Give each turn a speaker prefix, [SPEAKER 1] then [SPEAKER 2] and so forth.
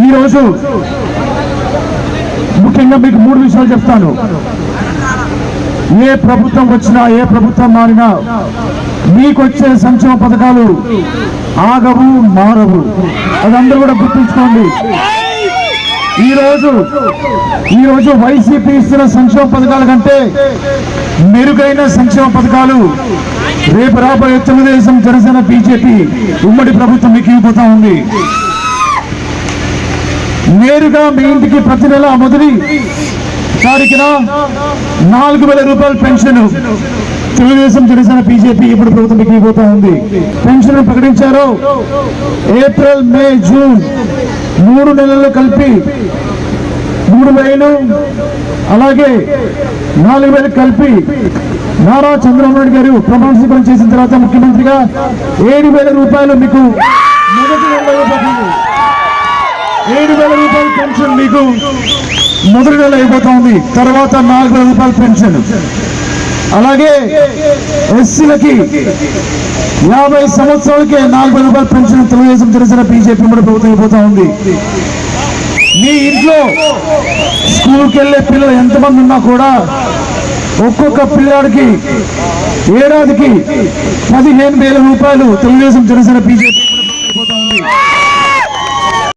[SPEAKER 1] ఈరోజు ముఖ్యంగా మీకు 3 విషయాలు చెప్తాను. ఏ ప్రభుత్వం వచ్చినా ఏ ప్రభుత్వం మారినా మీకు వచ్చే సంక్షేమ పథకాలు ఆగవు మారవు, అదందరూ కూడా గుర్తుంచుకోండి. ఈరోజు వైసీపీ ఇస్తున్న సంక్షేమ పథకాల కంటే మెరుగైన సంక్షేమ పథకాలు రేపు రాబోయే తెలుగుదేశం, జనసేన, బీజేపీ ఉమ్మడి ప్రభుత్వం మీకు ఇవ్వబోతా ఉంది. నేరుగా మీ ఇంటికి ప్రతి నెల మొదటి తారీఖున 4,000 రూపాయల పెన్షన్ తెలుగుదేశం, జనసేన, బీజేపీ ఇప్పుడు ప్రభుత్వం మీకు ఇవ్వబోతా ఉంది. పెన్షన్ ప్రకటించారు. ఏప్రిల్, మే, జూన్ 3 నెలల్లో కలిపి 3,000, అలాగే 4,000 కలిపి నారా చంద్రబాబు నాయుడు గారు ప్రమాణ స్వీకారం చేసిన తర్వాత ముఖ్యమంత్రిగా 7,000 రూపాయలు మీకు మొదటి నెలలో ఇవ్వబోతుంది. 7,000 రూపాయల పెన్షన్ మీకు మొదటి నెల అయిపోతుంది. తర్వాత 4,000 రూపాయల పెన్షన్. అలాగే ఎస్సీలకి 50 సంవత్సరాలకే 4,000 రూపాయల పెన్షన్ తెలుగుదేశం, జనసేన, బీజేపీ కూడా ప్రభుత్వం అయిపోతా ఉంది. మీ ఇంట్లో స్కూల్కి వెళ్ళే పిల్లలు ఎంతమంది ఉన్నా కూడా ఒక్కొక్క పిల్లాడికి ఏడాదికి 15,000 రూపాయలు తెలుగుదేశం, జనసేన, బీజేపీ అయిపోతా ఉంది.